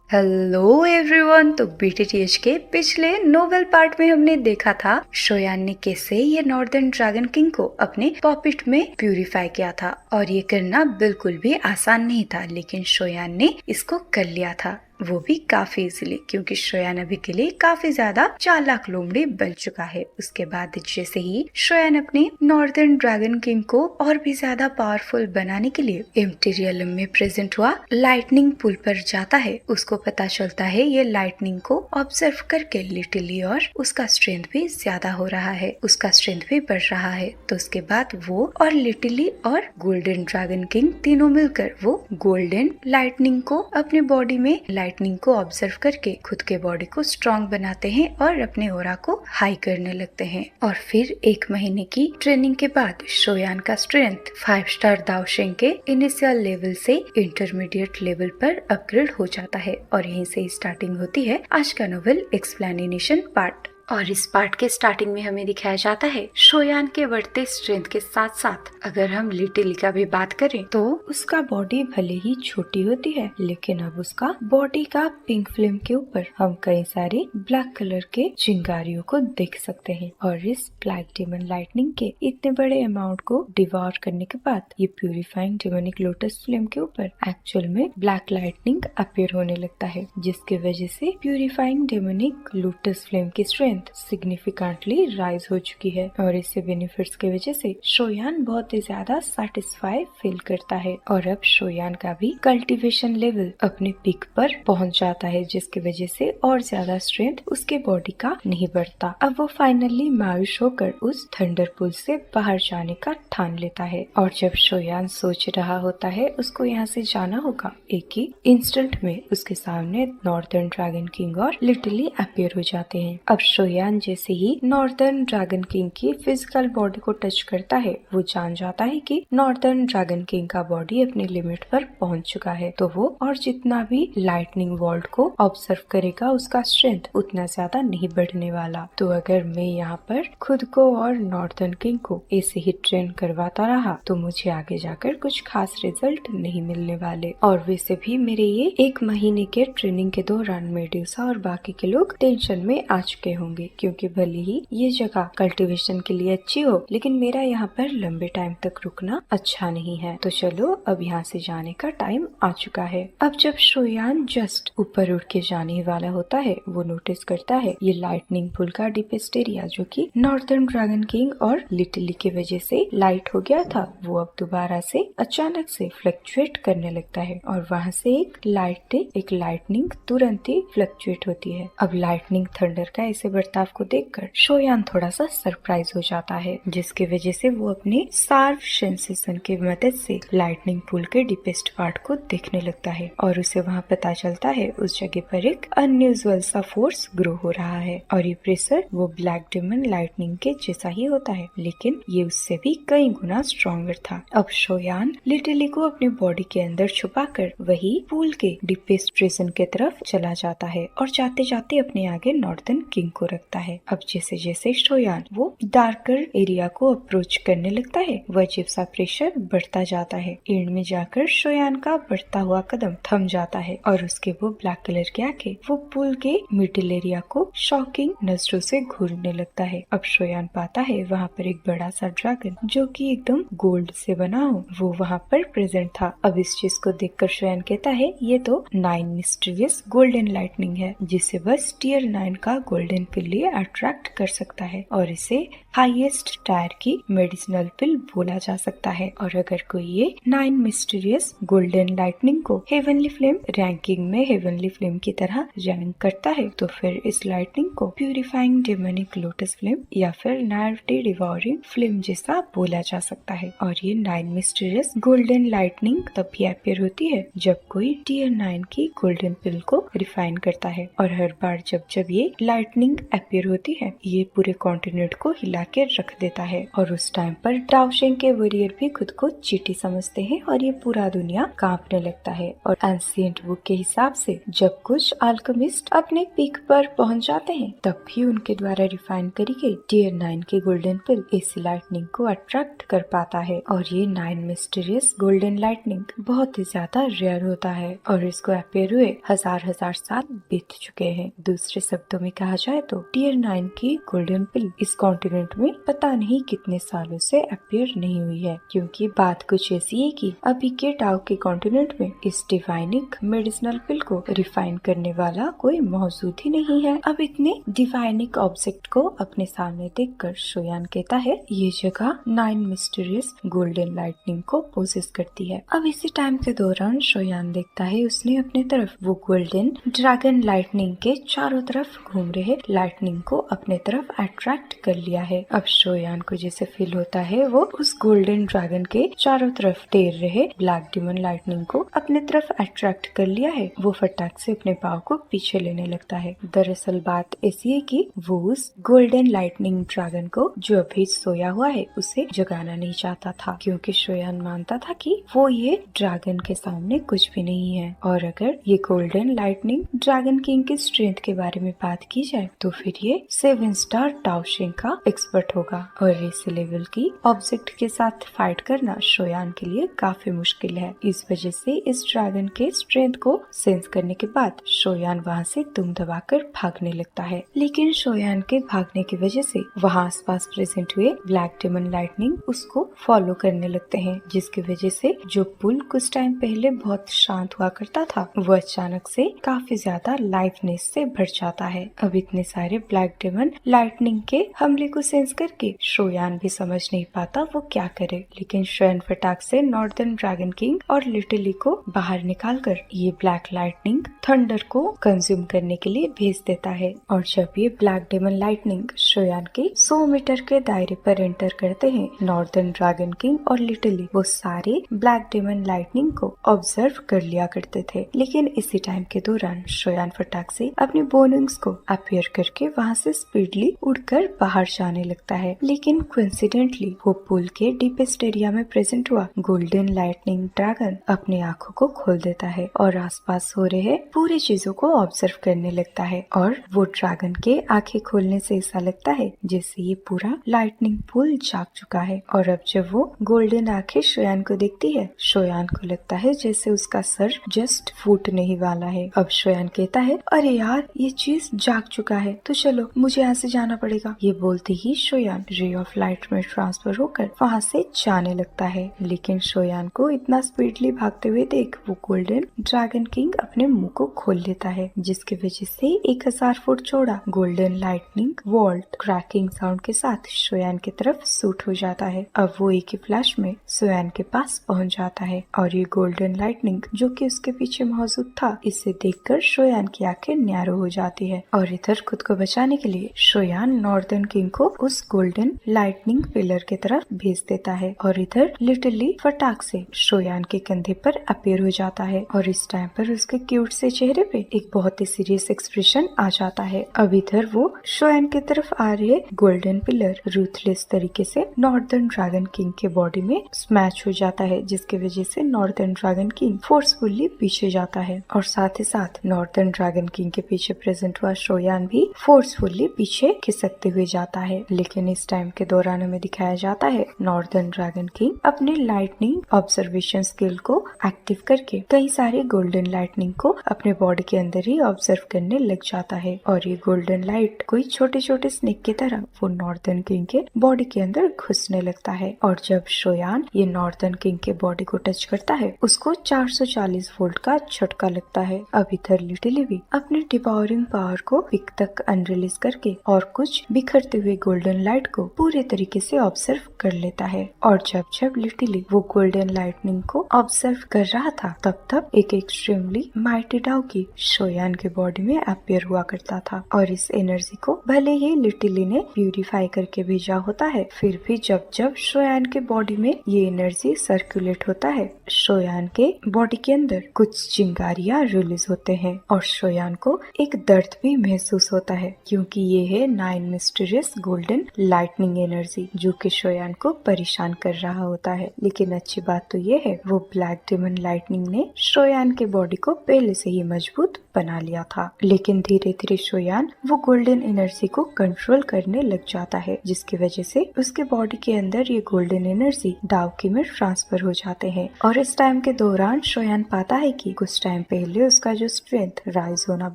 Hello everyone. तो बीटीटीएच के पिछले नोवेल पार्ट में हमने देखा था शोयान ने कैसे ये नॉर्दर्न ड्रैगन किंग को अपने पॉपिट में प्यूरिफाई किया था और ये करना बिल्कुल भी आसान नहीं था, लेकिन शोयान ने इसको कर लिया था, वो भी काफी इजीली, क्योंकि शोयान अभी के लिए काफी ज्यादा चालाक लोमड़ी बन चुका है। उसके बाद जैसे ही शोयान अपने नॉर्दर्न ड्रैगन किंग को और भी ज्यादा पावरफुल बनाने के लिए एम्प्टी रियलम में प्रेजेंट हुआ लाइटनिंग पुल पर जाता है, उसको पता चलता है ये लाइटनिंग को ऑब्जर्व करके लिटिली और उसका स्ट्रेंथ भी ज्यादा हो रहा है, उसका स्ट्रेंथ भी बढ़ रहा है। तो उसके बाद वो और लिटिली और गोल्डन ड्रैगन किंग तीनों मिलकर वो गोल्डन लाइटनिंग को अपने बॉडी में लाइटनिंग को ऑब्जर्व करके खुद के बॉडी को स्ट्रॉन्ग बनाते हैं और अपने ऑरा को हाई करने लगते हैं। और फिर 1 महीने की ट्रेनिंग के बाद शोयान का स्ट्रेंथ 5 स्टार दाओशेंग के इनिशियल लेवल से इंटरमीडिएट लेवल पर अपग्रेड हो जाता है। और यहीं से स्टार्टिंग होती है आज का नोवेल एक्सप्लेनेशन पार्ट। और इस पार्ट के स्टार्टिंग में हमें दिखाया जाता है शोयान के बढ़ते स्ट्रेंथ के साथ साथ अगर हम लिटिली का भी बात करें तो उसका बॉडी भले ही छोटी होती है, लेकिन अब उसका बॉडी का पिंक फिल्म के ऊपर हम कई सारे ब्लैक कलर के चिंगारियों को देख सकते हैं। और इस ब्लैक डेमन लाइटनिंग के इतने बड़े अमाउंट को डिवॉर करने के बाद ये प्यूरिफाइंग डेमोनिक लोटस फ्लेम के ऊपर एक्चुअल में ब्लैक लाइटनिंग अपीयर होने लगता है, जिसकी वजह से प्यूरिफाइंग डेमोनिक लोटस फ्लेम की स्ट्रेंथ सिग्निफिकेंटली राइज हो चुकी है। और इससे बेनिफिट्स की वजह से शोयान बहुत ही ज्यादा सेटिस्फाई फील करता है। और अब शोयान का भी कल्टीवेशन लेवल अपने पीक पर पहुंच जाता है, जिसकी वजह से और ज्यादा स्ट्रेंथ उसके बॉडी का नहीं बढ़ता। अब वो फाइनली मायूस होकर उस थंडर पुल से बाहर जाने का ठान लेता है। और जब शोयान सोच रहा होता है उसको यहाँ से जाना होगा, एक ही इंस्टेंट में उसके सामने नॉर्दर्न ड्रैगन किंग और लिटिली अपीयर हो जाते हैं। अब शोयान जैसे ही नॉर्दर्न ड्रैगन किंग की फिजिकल बॉडी को टच करता है, वो जान जाता है कि नॉर्दर्न ड्रैगन किंग का बॉडी अपनी लिमिट पर पहुंच चुका है। तो वो और जितना भी लाइटनिंग वर्ल्ड को ऑब्जर्व करेगा उसका स्ट्रेंथ उतना ज्यादा नहीं बढ़ने वाला। तो अगर मैं यहाँ पर खुद को और नॉर्दर्न किंग को ऐसे ही ट्रेन करवाता रहा तो मुझे आगे जाकर कुछ खास रिजल्ट नहीं मिलने वाले। और वैसे भी मेरे ये 1 महीने के ट्रेनिंग के दौरान मेडुसा और बाकी के लोग टेंशन में आ चुके होंगे, क्योंकि भले ही ये जगह कल्टीवेशन के लिए अच्छी हो, लेकिन मेरा यहाँ पर लंबे टाइम तक रुकना अच्छा नहीं है। तो चलो अब यहाँ से जाने का टाइम आ चुका है। अब जब शोयान जस्ट ऊपर उड़ के जाने वाला होता है, वो नोटिस करता है ये लाइटनिंग पुल का डीपेस्ट एरिया, जो कि नॉर्दर्न ड्रैगन किंग और लिटिली की वजह से लाइट हो गया था, वो अब दोबारा से अचानक से फ्लक्चुएट करने लगता है। और वहाँ से एक लाइटनिंग तुरंत ही फ्लक्चुएट होती है। अब लाइटनिंग थंडर का ऐसे बर्ताव को देखकर शोयान थोड़ा सा सरप्राइज हो जाता है, जिसकी वजह से वो अपने शार्प सेंसेशन की मदद से लाइटनिंग पुल के डीपेस्ट पार्ट को देखने लगता है। और उसे वहाँ पता चलता है उस जगह पर एक अनयूजुअल सा फोर्स ग्रो हो रहा है। और ये प्रेशर वो ब्लैक डेमन लाइटनिंग के जैसा ही होता है, लेकिन ये उससे भी कई गुना स्ट्रॉन्गर था। अब शोयान लिटिली को अपने बॉडी के अंदर छुपाकर वही पूल के डीपेस्ट रीजन के तरफ चला जाता है और जाते जाते अपने आगे नॉर्दर्न किंग को रखता है। अब जैसे जैसे शोयान वो डार्कर एरिया को अप्रोच करने लगता है, वह अजीब सा प्रेशर बढ़ता जाता है। एंड में जाकर शोयान का बढ़ता हुआ कदम थम जाता है और उसके वो ब्लैक कलर की आंखें वो पुल के मिडिल एरिया को शॉकिंग नजरों से घूरने लगता है। अब शोयान पाता है वहाँ पर एक बड़ा सा ड्रैगन जो कि एकदम गोल्ड से बना हो, वो वहाँ पर प्रेजेंट था। अब इस चीज को देखकर शोयान कहता है ये तो 9 मिस्टीरियस गोल्डन लाइटनिंग है, जिसे बस टियर 9 का गोल्डन पिल लिए अट्रैक्ट कर सकता है और इसे हाईएस्ट टायर की मेडिसिनल पिल बोला जा सकता है। और अगर कोई ये 9 मिस्टीरियस गोल्डन लाइटनिंग को हेवनली फ्लेम रैंकिंग में हेवनली फ्लेम की तरह रैंक करता है, तो फिर इस लाइटनिंग को प्यूरिफाइंग डेमोनिक लोटस फ्लेम या फिर नाइटी डिवोरिंग फ्लेम जैसा बोला जा सकता है। और ये 9 मिस्टीरियस गोल्डन लाइटनिंग तब भी अपीयर होती है जब कोई टियर 9 की गोल्डन पिल को रिफाइन करता है। और हर बार जब जब ये लाइटनिंग अपीयर होती है, ये पूरे कॉन्टिनेंट को हिला लाके रख देता है। और उस टाइम पर डाओशेंग के वॉरियर भी खुद को चींटी समझते हैं और ये पूरा दुनिया कांपने लगता है। और एंशिएंट बुक के हिसाब से जब कुछ अल्केमिस्ट अपने पीक पर पहुंच जाते हैं तब भी उनके द्वारा रिफाइन करी गई टियर 9 की गोल्डन पिल एसी लाइटनिंग को अट्रैक्ट कर पाता है। और ये 9 मिस्टीरियस गोल्डन लाइटनिंग बहुत ही ज्यादा रेयर होता है और इसको अपीयर हुए हजार साल बीत चुके हैं। दूसरे शब्दों में कहा जाए तो टियर 9 की गोल्डन पिल इस कॉन्टिनेंट में पता नहीं कितने सालों से अपीयर नहीं हुई है, क्योंकि बात कुछ ऐसी है कि अभी के टाओ के कॉन्टिनेंट में इस डिवाइनिक मेडिसिनल पिल को रिफाइन करने वाला कोई मौजूद ही नहीं है। अब इतने डिवाइनिक ऑब्जेक्ट को अपने सामने देखकर शोयान कहता है ये जगह 9 मिस्टीरियस गोल्डन लाइटनिंग को पोसेस करती है। अब इसी टाइम के दौरान शोयान देखता है उसने अपने तरफ वो गोल्डन ड्रैगन लाइटनिंग के चारों तरफ घूम रहे लाइटनिंग को अपने तरफ अट्रैक्ट कर लिया है। अब शोयान को जैसे फील होता है वो उस गोल्डन ड्रैगन के चारों तरफ तैर रहे ब्लैक डिमन लाइटनिंग को अपने तरफ अट्रैक्ट कर लिया है। वो फटाक से अपने पाँव को पीछे लेने लगता है। दरअसल बात ऐसी है कि वो उस गोल्डन लाइटनिंग ड्रैगन को जो अभी सोया हुआ है उसे जगाना नहीं चाहता था, क्योंकि शोयान मानता था कि वो ये ड्रैगन के सामने कुछ भी नहीं है। और अगर ये गोल्डन लाइटनिंग ड्रैगन किंग की स्ट्रेंथ के बारे में बात की जाए तो फिर ये 7 स्टार डाओशेंग का एक्सपर्ट होगा। और इस लेवल की ऑब्जेक्ट के साथ फाइट करना शोयान के लिए काफी मुश्किल है। इस वजह से इस ड्रैगन के स्ट्रेंथ को सेंस करने के बाद शोयान वहाँ से दुम दबाकर भागने लगता है। लेकिन शोयान के भागने की वजह से वहाँ आसपास प्रेजेंट हुए ब्लैक डिमन लाइटनिंग उसको फॉलो करने लगते हैं, जिसकी वजह से जो पुल कुछ टाइम पहले बहुत शांत हुआ करता था वो अचानक से काफी ज्यादा लाइवनेस से भर जाता है। अब इतने सारे ब्लैक डिमन लाइटनिंग के हमले को सेंस करके शोयान भी समझ नहीं पाता वो क्या करे। लेकिन शोयान फटाक से नॉर्दर्न ड्रैगन किंग और लिटिली को बाहर निकालकर ये ब्लैक लाइटनिंग थंडर को कंज्यूम करने के लिए भेज देता है। और जब ये ब्लैक डिमन लाइटनिंग शोयान के 100 मीटर के दायरे पर एंटर करते हैं, नॉर्दर्न ड्रैगन किंग और लिटिली वो सारे ब्लैक डिमन लाइटनिंग को ऑब्जर्व कर लिया करते थे। लेकिन इसी टाइम के दौरान शोयान फटाक से अपनी बोनिंग्स को अपीयर करके वहाँ से स्पीडली उड़कर बाहर जाने लगता है। लेकिन कोइंसिडेंटली वो पुल के डीपेस्ट एरिया में प्रेजेंट हुआ गोल्डन लाइटनिंग ड्रैगन अपनी आंखों को खोल देता है और आसपास हो रहे पूरी चीजों को ऑब्जर्व करने लगता है। और वो ड्रैगन के आंखें खोलने से ऐसा लगता है जैसे ये पूरा लाइटनिंग पुल जाग चुका है। और अब जब वो गोल्डन आंखें शोयान को देखती है, शोयान को लगता है जैसे उसका सर जस्ट फूटने ही वाला है। अब शोयान कहता है अरे यार ये चीज जाग चुका है तो चलो मुझे यहाँ से जाना पड़ेगा। ये बोलते ही शोयान रे ऑफ लाइट में ट्रांसफर होकर वहाँ से जाने लगता है। लेकिन शोयान को इतना स्पीडली भागते हुए देख वो गोल्डन ड्रैगन किंग अपने मुंह को खोल लेता है, जिसकी वजह से 1000 फुट चौड़ा golden lightning volt cracking sound के साथ शोयान की तरफ सूट हो जाता है। अब वो एक ही फ्लैश में शोयान के पास पहुंच जाता है और ये गोल्डन लाइटनिंग जो कि उसके पीछे मौजूद था इसे देखकर शोयान की आंखें न्यारो हो जाती है। और इधर खुद को बचाने के लिए शोयान नॉर्दर्न किंग को उस गोल्डन लाइटनिंग पिलर की तरफ भेज देता है और इधर लिटिली फटाक से शोयान के कंधे पर अपीयर हो जाता है। और इस टाइम पर उसके क्यूट से चेहरे पे एक बहुत ही सीरियस एक्सप्रेशन आ जाता है। अब इधर वो शोयान की तरफ आ रहे गोल्डन पिलर रूथलेस तरीके से नॉर्दर्न ड्रैगन किंग के बॉडी में स्मैच हो जाता है, जिसकी वजह से नॉर्दर्न ड्रैगन किंग फोर्सफुली पीछे जाता है। और साथ ही साथ नॉर्दर्न ड्रैगन किंग के पीछे प्रेजेंट हुआ शोयान भी फोर्सफुली पीछे खिसकते हुए जाता है। लेकिन इस टाइम के दौरान हमें दिखाया जाता है नॉर्दर्न ड्रैगन किंग अपने लाइटनिंग ऑब्जर्वेशन स्किल को एक्टिव करके कई सारे गोल्डन लाइटनिंग को अपने बॉडी के अंदर ही ऑब्जर्व करने लग जाता है। और ये गोल्डन लाइट कोई छोटे छोटे स्नेक की तरह वो नॉर्दर्न किंग के बॉडी के अंदर घुसने लगता है। और जब शोयान ये नॉर्दर्न किंग के बॉडी को टच करता है उसको 440 वोल्ट का झटका लगता है। अब इधर लिटिली भी अपने डिपावरिंग पावर को पिक तक अनरिलीज करके और कुछ बिखरते हुए गोल्डन लाइट को पूरे तरीके से ऑब्जर्व कर लेता है। और जब लिटिली वो गोल्डन लाइटनिंग को ऑब्जर्व कर रहा था तब एक एक्सट्रीमली माइटी डाउकी शोयान के बॉडी में अपीयर हुआ करता था। और इस एनर्जी को भले ही लिटिली ने प्यूरिफाई करके भेजा होता है, फिर भी जब शोयान के बॉडी में ये एनर्जी सर्कुलेट होता है शोयान के बॉडी के अंदर कुछ चिंगारियां रिलीज होते हैं और शोयान को एक दर्द भी महसूस होता है, क्योंकि ये है 9 mysterious golden golden lightning energy, जो कि शोयान को परेशान कर रहा होता है। लेकिन अच्छी बात तो ये है वो ब्लैक डेमन लाइटनिंग ने शोयान के बॉडी को पहले से ही मजबूत बना लिया था। लेकिन धीरे धीरे शोयान वो गोल्डन एनर्जी को कंट्रोल करने लग जाता है, जिसकी वजह से उसके बॉडी के अंदर ये गोल्डन एनर्जी डाओकी में ट्रांसफर हो जाते हैं। और इस टाइम के दौरान शोयान पाता है कि कुछ टाइम पहले उसका जो स्ट्रेंथ राइज होना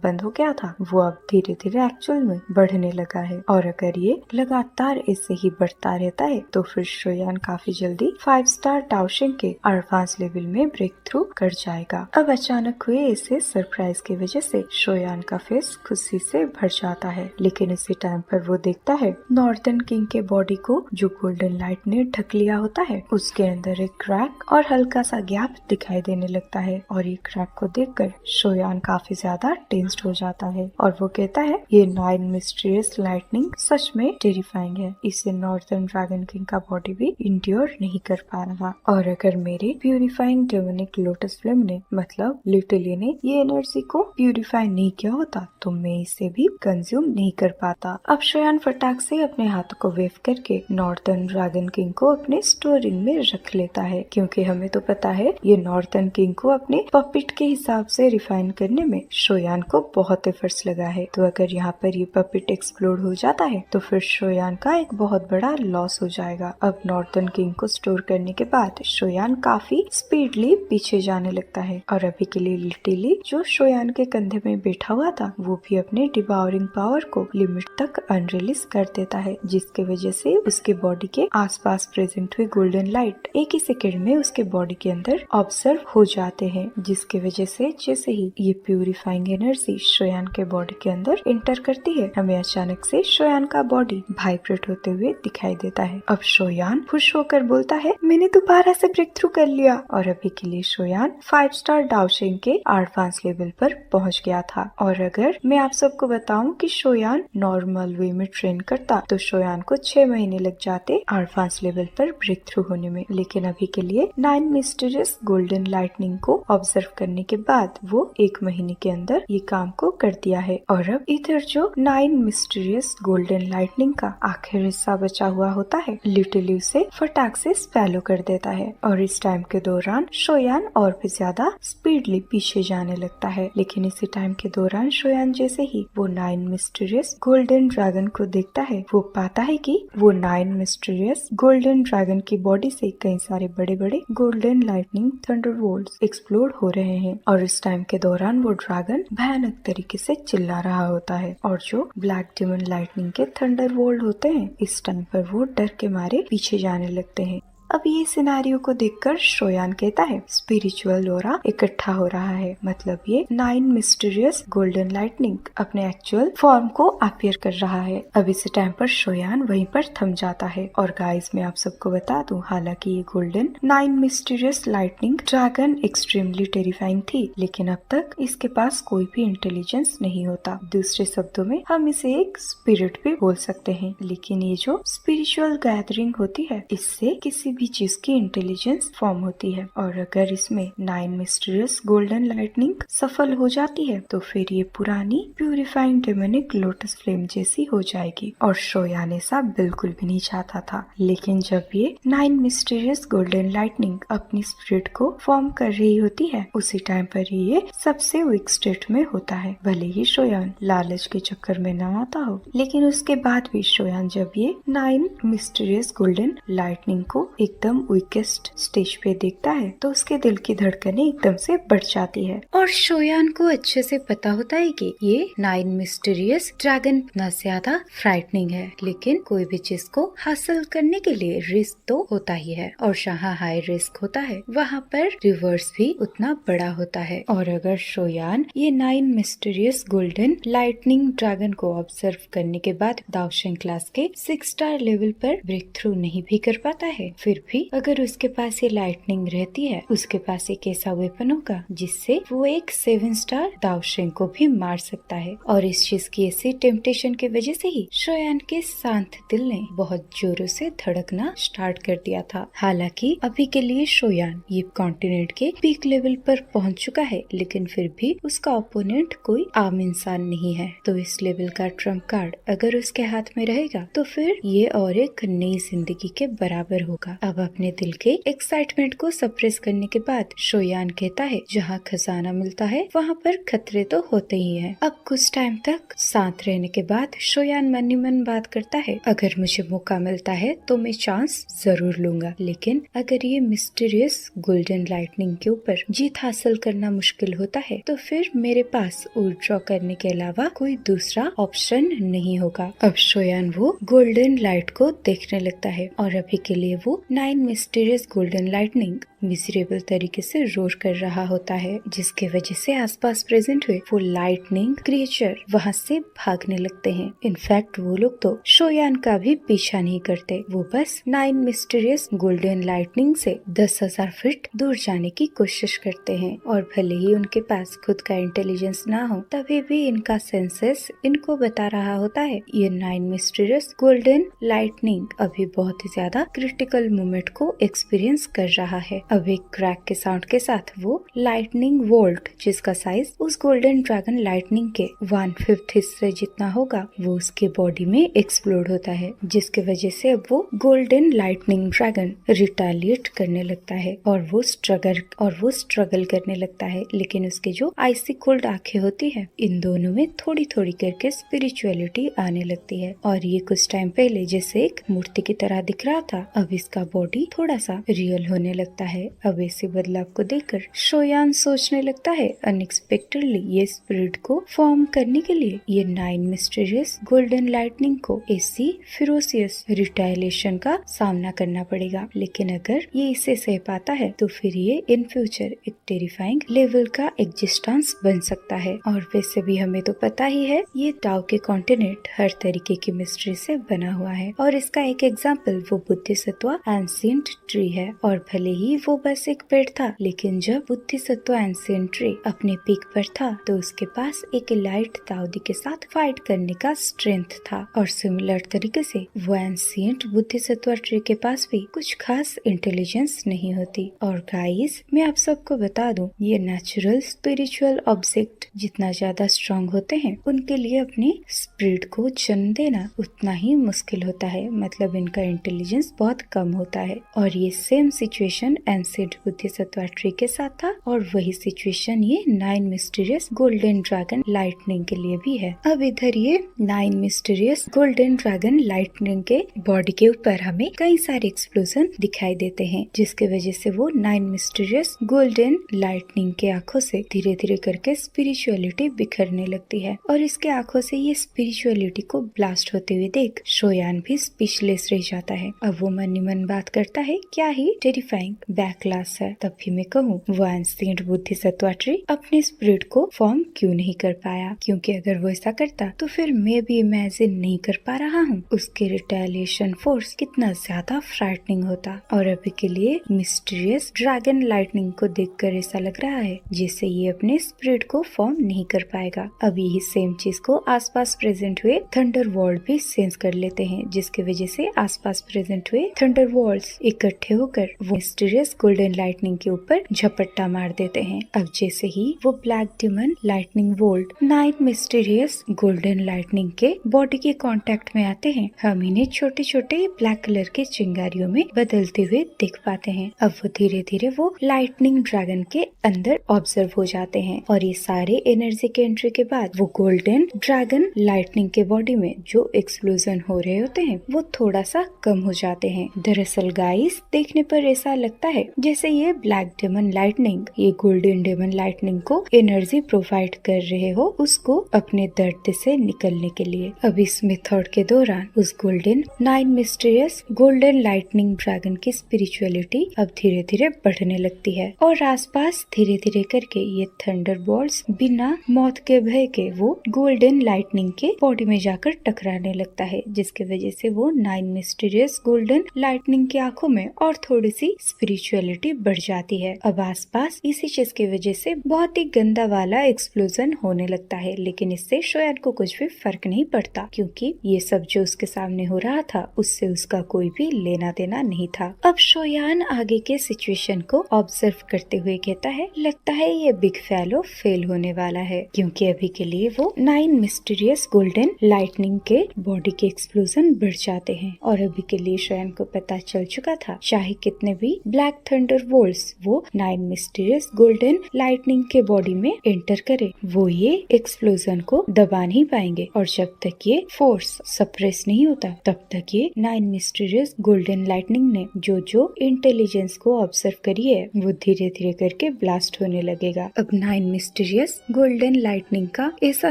बंद हो गया था वो अब धीरे धीरे एक्चुअल में बढ़ने लगा है। और अगर ये लगातार ऐसे ही बढ़ता रहता है तो फिर शोयान काफी जल्दी 5 स्टार डाओशिंग के एडवांस लेवल में ब्रेक थ्रू कर जाएगा। अब अचानक हुए ऐसे सरप्राइज की वजह से शोयान का फेस खुशी से भर जाता है। लेकिन इसी टाइम पर वो देखता है नॉर्दर्न किंग के बॉडी को जो गोल्डन लाइट ने ढक लिया होता है उसके अंदर एक क्रैक और हल्का सा गैप दिखाई देने लगता है। और ये क्रैक को देखकर शोयान काफी ज्यादा टेंस्ड हो जाता है और वो कहता है ये 9 मिस्टीरियस लाइटनिंग सच में टेरिफाइंग है। इसे नॉर्दर्न ड्रैगन किंग का बॉडी भी इंड्योर नहीं कर पा रहा। और अगर मेरे प्यूरिफाइंग डेमोनिक लोटस फ्लेम ने मतलब लिटरली ने ये एनर्जी को प्यूरिफाई नहीं किया होता तो मैं इसे भी कंज्यूम नहीं कर पाता। अब शोयान फटाक से अपने हाथों को वेव करके नॉर्दर्न ड्रैगन किंग को अपने स्टोरिंग में रख लेता है, क्योंकि हमें तो पता है ये नॉर्दर्न किंग को अपने पपिट के हिसाब से रिफाइन करने में शोयान को बहुत एफर्ट्स लगा है। तो अगर यहाँ पर ये पपिट एक्सप्लोड हो जाता है तो फिर शोयान का एक बहुत बड़ा लॉस हो जाएगा। अब नॉर्दर्न किंग को स्टोर करने के बाद शोयान काफी स्पीडली पीछे जाने लगता है और अभी के लिए लिटरली जो शोयान के कंधे में बैठा हुआ था वो भी अपने डिवाउरिंग पावर को लिमिट तक अनरिलीज कर देता है, जिसके वजह से उसके बॉडी के आसपास प्रेजेंट हुई गोल्डन लाइट एक ही सेकेंड में उसके बॉडी के अंदर ऑब्जर्व हो जाते हैं, जिसके वजह से जैसे ही ये प्यूरिफाइंग एनर्जी शोयान के बॉडी के अंदर इंटर करती है हमें अचानक से शोयान का बॉडी वाइब्रेट होते हुए दिखाई देता है। अब शोयान खुश होकर बोलता है मैंने दोबारा से ब्रेक थ्रू कर लिया। और अभी के लिए शोयान 5 स्टार डाओशिंग के एडवांस लेवल पर पहुंच गया था। और अगर मैं आप सबको बताऊं कि शोयान नॉर्मल वे में ट्रेन करता तो शोयान को 6 महीने लग जाते एडवांस लेवल पर ब्रेक थ्रू होने में। लेकिन अभी के लिए 9 मिस्टीरियस गोल्डन लाइटनिंग को ऑब्जर्व करने के बाद वो 1 महीने के अंदर ये काम को कर दिया है। और अब इधर जो 9 मिस्टीरियस गोल्डन लाइटनिंग का आखिर हिस्सा बचा हुआ होता है लिटरली उसे फटाक से स्पैलो कर देता है। और इस टाइम के दौरान शोयान और भी ज्यादा स्पीडली पीछे जाने लगता है। लेकिन इसी टाइम के दौरान शोयान जैसे ही वो 9 मिस्टीरियस गोल्डन ड्रैगन को देखता है वो पाता है कि वो 9 मिस्टीरियस गोल्डन ड्रैगन की बॉडी से कई सारे बड़े बड़े गोल्डन लाइटनिंग थंडरबोल्ट्स एक्सप्लोड हो रहे हैं। और इस टाइम के दौरान वो ड्रैगन भयानक तरीके से चिल्ला रहा होता है और जो ब्लैक डेमन लाइटनिंग के थंडरबोल्ट होते हैं इस टाइम पर वो डर के मारे पीछे जाने लगते हैं। अब ये सिनेरियो को देखकर शोयान कहता है स्पिरिचुअल ऑरा इकट्ठा हो रहा है, मतलब ये 9 मिस्टीरियस गोल्डन लाइटनिंग अपने एक्चुअल फॉर्म को अपीयर कर रहा है। अब इसी टाइम पर शोयान वहीं पर थम जाता है। और गाइस मैं आप सबको बता दूं हालांकि ये golden 9 mysterious lightning dragon extremely terrifying थी, लेकिन अब तक इसके पास कोई भी इंटेलिजेंस नहीं होता। दूसरे शब्दों में हम इसे एक स्पिरिट भी बोल सकते हैं। लेकिन ये जो स्पिरिचुअल गैदरिंग होती है इससे किसी भी चीज की इंटेलिजेंस फॉर्म होती है। और अगर इसमें 9 मिस्टीरियस गोल्डन लाइटनिंग सफल हो जाती है तो फिर ये पुरानी प्यूरिफाइंग डेमोनिक लोटस फ्लेम जैसी हो जाएगी। और शोयान ऐसा बिल्कुल भी नहीं चाहता था। लेकिन जब ये 9 मिस्टीरियस गोल्डन लाइटनिंग अपनी स्पिरिट को फॉर्म कर रही होती है उसी टाइम पर ये सबसे वीक स्टेट में होता है। भले ही शोयान लालच के चक्कर में न आता हो, लेकिन उसके बाद भी शोयान जब ये 9 मिस्टीरियस गोल्डन लाइटनिंग को एकदम वीकेस्ट स्टेज पे देखता है तो उसके दिल की धड़कनें एकदम से बढ़ जाती है। और शोयान को अच्छे से पता होता है कि ये 9 मिस्टीरियस ड्रैगन इतना ज्यादा फ्राइटनिंग है, लेकिन कोई भी चीज को हासिल करने के लिए रिस्क तो होता ही है। और जहाँ हाई रिस्क होता है वहाँ पर रिवर्स भी उतना बड़ा होता है। और अगर शोयान ये 9 मिस्टीरियस गोल्डन लाइटनिंग ड्रैगन को ऑब्जर्व करने के बाद दाओशिंग क्लास के 6 स्टार लेवल पर ब्रेक थ्रू नहीं भी कर पाता है फिर फिर भी अगर उसके पास ये लाइटनिंग रहती है, उसके पास एक ऐसा वेपन होगा जिससे वो एक 7 स्टार दावशेंग को भी मार सकता है। और इस चीज की ऐसी टेम्पटेशन की वजह से ही शोयान के शांत दिल ने बहुत जोरों से धड़कना स्टार्ट कर दिया था। हालांकि अभी के लिए शोयान ये कॉन्टिनेंट के पीक लेवल पर पहुंच चुका है, लेकिन फिर भी उसका ओपोनेंट कोई आम इंसान नहीं है। तो इस लेवल का ट्रम्प कार्ड अगर उसके हाथ में रहेगा तो फिर ये और एक नई जिंदगी के बराबर होगा। अब अपने दिल के एक्साइटमेंट को सप्रेस करने के बाद शोयान कहता है, जहाँ खजाना मिलता है वहाँ पर खतरे तो होते ही हैं। अब कुछ टाइम तक शांत रहने के बाद शोयान मन ही मन बात करता है, अगर मुझे मौका मिलता है तो मैं चांस जरूर लूंगा, लेकिन अगर ये मिस्टीरियस गोल्डन लाइटनिंग के ऊपर जीत हासिल करना मुश्किल होता है तो फिर मेरे पास विथड्रॉ करने के अलावा कोई दूसरा ऑप्शन नहीं होगा। अब शोयान वो गोल्डन लाइट को देखने लगता है और अभी के लिए वो 9 मिस्टीरियस गोल्डन लाइटनिंग मिजरेबल तरीके से रोर कर रहा होता है, जिसके वजह से आसपास प्रेजेंट हुए वो लाइटनिंग क्रिएचर वहाँ से भागने लगते हैं। इनफैक्ट वो लोग तो शोयान का भी पीछा नहीं करते, वो बस 9 मिस्टीरियस गोल्डन लाइटनिंग से 10,000 फीट दूर जाने की कोशिश करते हैं। और भले ही उनके पास खुद का इंटेलिजेंस ना हो, तभी भी इनका सेंसेस इनको बता रहा होता है ये 9 मिस्टीरियस गोल्डन लाइटनिंग अभी बहुत ही ज्यादा क्रिटिकल मोमेंट को एक्सपीरियंस कर रहा है। अब एक क्रैक के साउंड के साथ वो लाइटनिंग वोल्ट, जिसका साइज उस गोल्डन ड्रैगन लाइटनिंग के 1/5 हिस्से जितना होगा, वो उसके बॉडी में एक्सप्लोड होता है, जिसके वजह से अब वो गोल्डन लाइटनिंग ड्रैगन रिटेलिएट करने लगता है और वो स्ट्रगल करने लगता है। लेकिन उसके जो आइसी कोल्ड आंखें होती है, इन दोनों में थोड़ी थोड़ी करके स्पिरिचुअलिटी आने लगती है और ये कुछ टाइम पहले जैसे एक मूर्ति की तरह दिख रहा था, अब इसका बॉडी थोड़ा सा रियल होने लगता है। अब ऐसे बदलाव को देखकर शोयान सोचने लगता है, अनएक्सपेक्टेडली ये स्पिरिट को फॉर्म करने के लिए ये 9 मिस्टीरियस गोल्डन लाइटनिंग को ऐसी फिरोसियस रिटेलिएशन का सामना करना पड़ेगा। लेकिन अगर ये इसे सह पाता है तो फिर ये इन फ्यूचर एक टेरिफाइंग लेवल का एग्जिस्टेंस बन सकता है। और वैसे भी हमें तो पता ही है ये टाओ के कॉन्टिनेंट हर तरीके की मिस्ट्री से बना हुआ है और इसका एक एग्जाम्पल वो बुद्धिसत्व एंशिएंट ट्री है। और भले ही वो बस एक पेड़ था, लेकिन जब बुद्धिसत्व एंशिएंट ट्री अपने पीक पर था तो उसके पास एक एलाइट दाऊदी के साथ फाइट करने का स्ट्रेंथ था। और सिमिलर तरीके से वो एंशिएंट बुद्धिसत्व ट्री के पास भी कुछ खास इंटेलिजेंस नहीं होती। और गाइस, मैं आप सबको बता दूं, ये नेचुरल स्पिरिचुअल ऑब्जेक्ट जितना ज्यादा स्ट्रॉन्ग होते हैं, उनके लिए अपने स्पिरिट को जन्म देना उतना ही मुश्किल होता है। मतलब इनका इंटेलिजेंस बहुत कम होता है। और ये सेम सिचुएशन एंशिएंट बुद्धिसत्व ट्री के साथ था और वही सिचुएशन ये 9 मिस्टीरियस गोल्डन ड्रैगन लाइटनिंग के लिए भी है। अब इधर ये 9 मिस्टीरियस गोल्डन ड्रैगन लाइटनिंग के बॉडी के ऊपर हमें कई सारे एक्सप्लोजन दिखाई देते हैं, जिसके वजह से वो 9 मिस्टीरियस गोल्डन लाइटनिंग के आंखों से धीरे धीरे करके स्पिरिचुअलिटी बिखरने लगती है। और इसके आंखों से ये स्पिरिचुअलिटी को ब्लास्ट होते हुए देख शोयान भी स्पीचलेस रह जाता है। अब वो मन ही मन बात करता है, क्या ही टेरिफाइंग बैकलास है। तब भी मैं कहूँ, वो एंशिएंट बुद्धिसत्व ट्री अपने स्पिरिट को फॉर्म क्यों नहीं कर पाया, क्योंकि अगर वो ऐसा करता तो फिर मैं भी इमेजिन नहीं कर पा रहा हूँ उसके रिटेलिएशन फोर्स कितना ज्यादा फ्राइटनिंग होता। और अभी के लिए मिस्टीरियस ड्रैगन लाइटनिंग को देखकर ऐसा लग रहा है जैसे ये अपने स्पिरिट को फॉर्म नहीं कर पाएगा। अब यही सेम चीज को आसपास प्रेजेंट हुए थंडर वर्ल्ड भी सेंस कर लेते हैं, जिसके वजह से आसपास प्रेजेंट हुए थंडर वर्ल्ड्स इकट्ठे होकर वो मिस्टीरियस गोल्डन लाइटनिंग के ऊपर झपट्टा मार देते हैं। अब जैसे ही वो black demon lightning volt 9 mysterious golden lightning के बॉडी के कांटेक्ट में आते हैं, हम इन्हें छोटे छोटे ब्लैक कलर के चिंगारियों में बदलते हुए देख पाते हैं। अब वो धीरे धीरे वो लाइटनिंग ड्रैगन के अंदर ऑब्जर्व हो जाते हैं और ये सारे एनर्जी के एंट्री के बाद वो गोल्डन ड्रैगन लाइटनिंग के बॉडी में जो एक्सप्लोजन हो रहे होते हैं वो थोड़ा सा कम हो जाते हैं। दरअसल गाइस, देखने पर ऐसा लगता है है। जैसे ये ब्लैक डेमन लाइटनिंग, ये गोल्डन डेमन लाइटनिंग को एनर्जी प्रोवाइड कर रहे हो उसको अपने दर्द से निकलने के लिए। अब इस मेथड के दौरान उस golden 9 mysterious golden lightning dragon की स्पिरिचुअलिटी अब धीरे धीरे बढ़ने लगती है और आसपास धीरे धीरे करके ये थंडरबोल्ट्स बिना मौत के भय के वो गोल्डन लाइटनिंग के बॉडी में जाकर टकराने लगता है, जिसकी वजह से वो 9 मिस्टीरियस गोल्डन लाइटनिंग की आंखों में और थोड़ी सी स्पिरिचुअलिटी बढ़ जाती है। अब आसपास इसी चीज की वजह से बहुत ही गंदा वाला एक्सप्लोजन होने लगता है, लेकिन इससे शोयान को कुछ भी फर्क नहीं पड़ता क्योंकि ये सब जो उसके सामने हो रहा था उससे उसका कोई भी लेना देना नहीं था। अब शोयान आगे के सिचुएशन को ऑब्जर्व करते हुए कहता है, लगता है ये बिग फेलो फेल होने वाला है क्योंकि अभी के लिए वो 9 मिस्टीरियस गोल्डन लाइटनिंग के बॉडी के एक्सप्लोजन बढ़ जाते हैं और अभी के लिए शोयान को पता चल चुका था चाहे कितने भी ब्लैक थंडरबोल्ट्स वो 9 मिस्टीरियस गोल्डन लाइटनिंग के बॉडी में एंटर करे वो ये एक्सप्लोजन को दबा नहीं पाएंगे और जब तक ये फोर्स सप्रेस नहीं होता तब तक ये 9 मिस्टीरियस गोल्डन लाइटनिंग ने जो इंटेलिजेंस को ऑब्जर्व करी है वो धीरे धीरे करके ब्लास्ट होने लगेगा। अब 9 मिस्टीरियस गोल्डन लाइटनिंग का ऐसा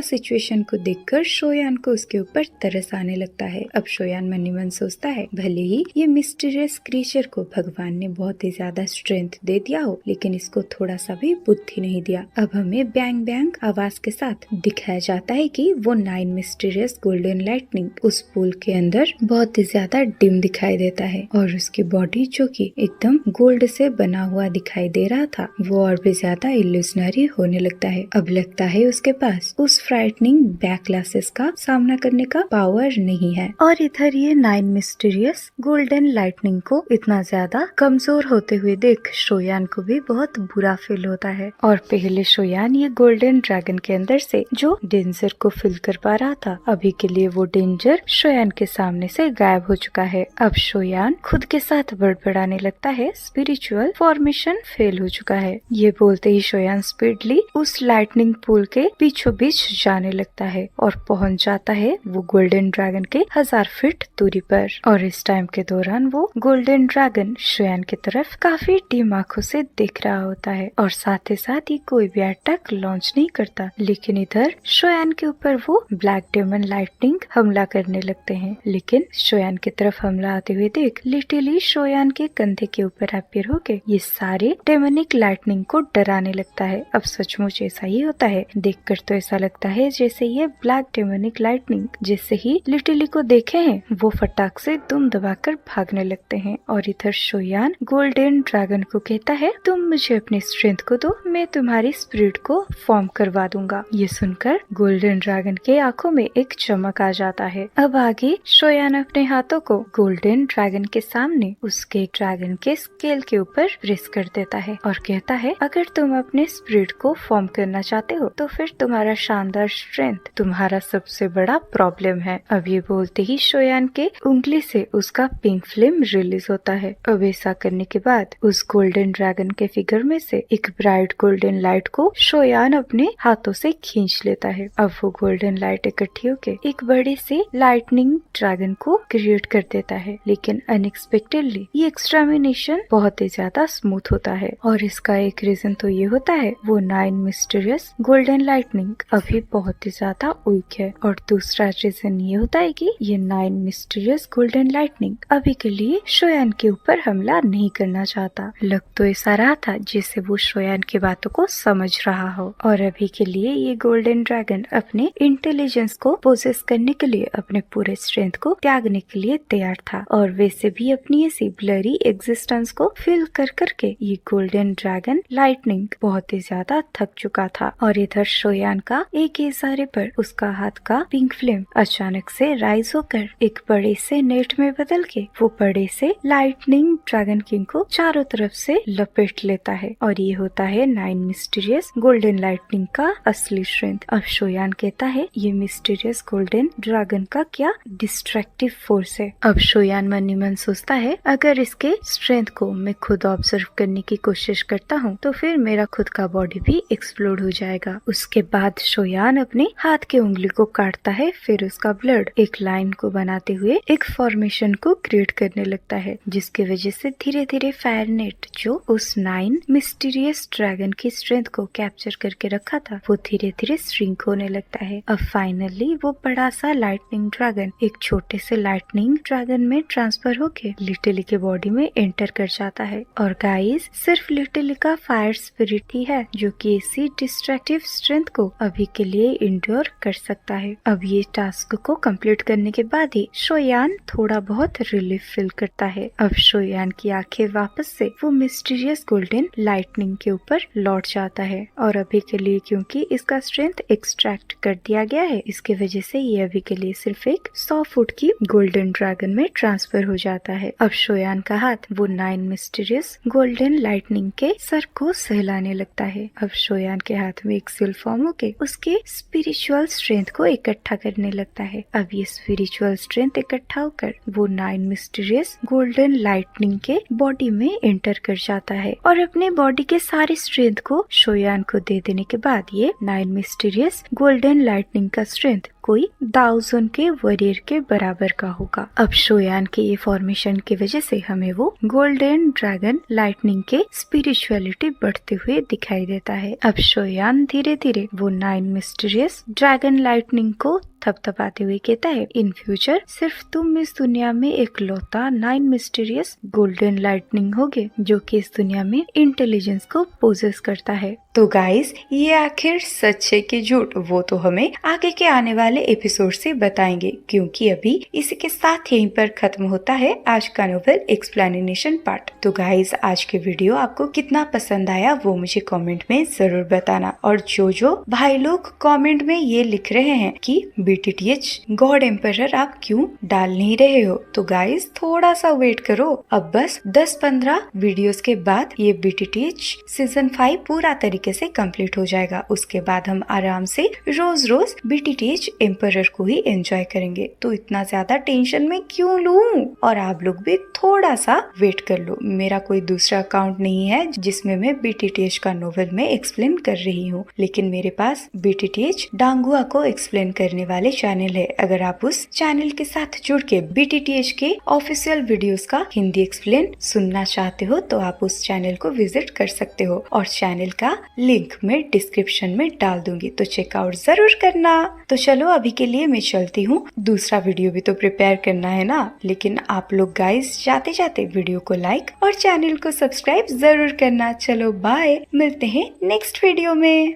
सिचुएशन को देखकर शोयान को उसके ऊपर तरस आने लगता है। अब शोयान मन ही मन सोचता है भले ही ये मिस्टीरियस क्रीचर को भगवान ने बहुत ही ज्यादा स्ट्रेंथ दे दिया हो लेकिन इसको थोड़ा सा भी बुद्धि नहीं दिया। अब हमें बैंग बैंग आवाज के साथ दिखाया जाता है कि वो 9 मिस्टीरियस गोल्डन लाइटनिंग उस पूल के अंदर बहुत ही ज्यादा डिम दिखाई देता है और उसकी बॉडी जो कि एकदम गोल्ड से बना हुआ दिखाई दे रहा था वो और भी ज्यादा इल्यूजनरी होने लगता है। अब लगता है उसके पास उस फ्राइटनिंग बैक ग्लासेस का सामना करने का पावर नहीं है और इधर ये 9 मिस्टीरियस गोल्डन लाइटनिंग को इतना ज्यादा कमजोर होते हुए देख शोयान को भी बहुत बुरा फील होता है और पहले शोयान ये गोल्डन ड्रैगन के अंदर से जो डेंजर को फील कर पा रहा था अभी के लिए वो डेंजर शोयान के सामने से गायब हो चुका है। अब शोयान खुद के साथ बड़बड़ाने लगता है स्पिरिचुअल फॉर्मेशन फेल हो चुका है। ये बोलते ही शोयान स्पीडली उस लाइटनिंग पूल के बीचों बीच जाने लगता है और पहुंच जाता है वो गोल्डन ड्रैगन के 1000 फीट दूरी पर और इस टाइम के दौरान वो गोल्डन ड्रैगन शोयान की तरफ काफी डीम आंखों से देख रहा होता है और साथ ही साथ ही कोई भी अटैक लॉन्च नहीं करता। लेकिन इधर शोयान के ऊपर वो ब्लैक डेमन लाइटनिंग हमला करने लगते हैं लेकिन शोयान की तरफ हमला आते हुए देख लिटरली शोयान के कंधे के ऊपर अपीयर होके ये सारे डेमनिक लाइटनिंग को डराने लगता है। अब सचमुच ऐसा ही होता है, देखकर तो ऐसा लगता है जैसे ये ब्लैक डेमनिक लाइटनिंग जैसे ही लिटरली को देखे हैं वो फटाक से दुम दबाकर भागने लगते हैं और इधर शोयान गोल्डन ड्रैगन को कहता है तुम मुझे अपनी स्ट्रेंथ को दो, मैं तुम्हारी स्पिरिट को फॉर्म करवा दूंगा। ये सुनकर गोल्डन ड्रैगन के आंखों में एक चमक आ जाता है। अब आगे शोयान अपने हाथों को गोल्डन ड्रैगन के सामने उसके ड्रैगन के स्केल के ऊपर प्रेस कर देता है और कहता है अगर तुम अपने स्पिरिट को फॉर्म करना चाहते हो तो फिर तुम्हारा शानदार स्ट्रेंथ तुम्हारा सबसे बड़ा प्रॉब्लम है। अब ये बोलते ही शोयान के उंगली से उसका पिंक फ्लेम रिलीज होता है। अब ऐसा करने के बाद उस गोल्डन ड्रैगन के फिगर में से एक ब्राइट गोल्डन लाइट को शोयान अपने हाथों से खींच लेता है। अब वो गोल्डन लाइट इकट्ठी होकर एक बड़े से लाइटनिंग ड्रैगन को क्रिएट कर देता है लेकिन अनएक्सपेक्टेडली ये एक्सटर्मिनेशन बहुत ही ज्यादा स्मूथ होता है और इसका एक रीजन तो ये होता है वो 9 मिस्टीरियस गोल्डन लाइटनिंग अभी बहुत ही ज्यादा वीक है और दूसरा रीजन ये होता है कि ये 9 मिस्टीरियस गोल्डन लाइटनिंग अभी के लिए शोयान के ऊपर हमला नहीं करना चाहता। लग तो ऐसा रहा था जैसे वो शोयान की बातों को समझ रहा हो और अभी के लिए ये गोल्डन ड्रैगन अपने इंटेलिजेंस को पोजेस करने के लिए अपने पूरे स्ट्रेंथ को त्यागने के लिए तैयार था और वैसे भी अपनी ऐसी ब्लरी एग्जिस्टेंस को फील कर करके ये गोल्डन ड्रैगन लाइटनिंग बहुत ही ज्यादा थक चुका था और इधर शोयान का एक ही इशारे पर उसका हाथ का पिंक फ्लेम अचानक से राइज होकर एक बड़े से नेट में बदल के वो बड़े से लाइटनिंग ड्रैगन किंग को चारों तरफ से लपेट लेता है और ये होता है 9 मिस्टीरियस गोल्डन लाइटनिंग का असली स्ट्रेंथ। अब शोयान कहता है ये मिस्टीरियस गोल्डन ड्रैगन का क्या डिस्ट्रक्टिव फोर्स है। अब शोयान मन ही मन सोचता है अगर इसके स्ट्रेंथ को मैं खुद ऑब्जर्व करने की कोशिश करता हूँ तो फिर मेरा खुद का बॉडी भी एक्सप्लोड हो जाएगा। उसके बाद शोयान अपने हाथ के उंगली को काटता है फिर उसका ब्लड एक लाइन को बनाते हुए एक फॉर्मेशन को क्रिएट करने लगता है जिसकी वजह से धीरे धीरे फायर नेट जो उस 9 मिस्टीरियस ड्रैगन की स्ट्रेंथ को कैप्चर करके रखा था वो धीरे धीरे श्रिंक होने लगता है। अब फाइनली वो बड़ा सा लाइटनिंग ड्रैगन एक छोटे से लाइटनिंग ड्रैगन में ट्रांसफर होके लिटिली के बॉडी में एंटर कर जाता है। और गाइस सिर्फ लिटिली का फायर स्पिरिट ही है जो कि इसी डिस्ट्रक्टिव स्ट्रेंथ को अभी के लिए इंड्योर कर सकता है। अब ये टास्क को कंप्लीट करने के बाद ही शोयान थोड़ा बहुत रिलीफ फील करता है। अब शोयान की आंखें वापस से वो मिस्टीरियस गोल्डन लाइटनिंग के ऊपर लौट जाता है और अभी के लिए क्योंकि इसका स्ट्रेंथ एक्सट्रैक्ट कर दिया गया है इसके वजह से ये अभी के लिए सिर्फ एक 100 फुट की गोल्डन ड्रैगन में ट्रांसफर हो जाता है। अब शोयान का हाथ वो 9 मिस्टीरियस गोल्डन लाइटनिंग के सर को सहलाने लगता है। अब शोयान के हाथ में एक सील फॉर्म होके उसके स्पिरिचुअल स्ट्रेंथ को इकट्ठा करने लगता है। अब ये स्पिरिचुअल स्ट्रेंथ इकट्ठा होकर वो 9 मिस्टीरियस गोल्डन लाइटनिंग के बॉडी में एंटर कर जाता है और अपने बॉडी के सारे स्ट्रेंथ को शोयान को दे देने के बाद ये 9 मिस्टीरियस गोल्डन लाइटनिंग का स्ट्रेंथ कोई दाउजन के वॉरियर के बराबर का होगा। अब शोयान के ये फॉर्मेशन की वजह से हमें वो गोल्डन ड्रैगन लाइटनिंग के स्पिरिचुअलिटी बढ़ते हुए दिखाई देता है। अब शोयान धीरे धीरे वो 9 मिस्टीरियस ड्रैगन लाइटनिंग को थपथपाते हुए कहता है इन फ्यूचर सिर्फ तुम इस दुनिया में एकलौता 9 मिस्टीरियस गोल्डन लाइटनिंग होगे जो कि इस दुनिया में इंटेलिजेंस को पोजेस करता है। तो गाइस ये आखिर सच है कि झूठ वो तो हमें आगे के आने वाले एपिसोड से बताएंगे क्योंकि अभी इसी के साथ यहीं पर खत्म होता है आज का नोवेल एक्सप्लेनेशन पार्ट। तो गाइस आज के वीडियो आपको कितना पसंद आया वो मुझे कमेंट में जरूर बताना। और जो भाई लोग कमेंट में ये लिख रहे हैं कि BTTH गॉड एम्परर आप क्यों डाल नहीं रहे हो तो गाइस थोड़ा सा वेट करो। अब बस 10-15 वीडियोस के बाद ये BTTH सीजन 5 पूरा तरीके से कंप्लीट हो जाएगा। उसके बाद हम आराम से रोज रोज BTTH एम्परर को ही एंजॉय करेंगे। तो इतना ज्यादा टेंशन में क्यों लूं? और आप लोग भी थोड़ा सा वेट कर लो। मेरा कोई दूसरा अकाउंट नहीं है जिसमें मैं BTTH का नोवेल में एक्सप्लेन कर रही हूँ, लेकिन मेरे पास BTTH डांगुआ को एक्सप्लेन करने वाले चैनल है। अगर आप उस चैनल के साथ जुड़ के BTTH के ऑफिशियल वीडियोस का हिंदी एक्सप्लेन सुनना चाहते हो तो आप उस चैनल को विजिट कर सकते हो और चैनल का लिंक मैं डिस्क्रिप्शन में डाल दूंगी तो चेकआउट जरूर करना। तो चलो अभी के लिए मैं चलती हूँ, दूसरा वीडियो भी तो प्रिपेयर करना है ना। लेकिन आप लोग गाइस जाते जाते वीडियो को लाइक और चैनल को सब्सक्राइब जरूर करना। चलो बाय, मिलते हैं नेक्स्ट वीडियो में।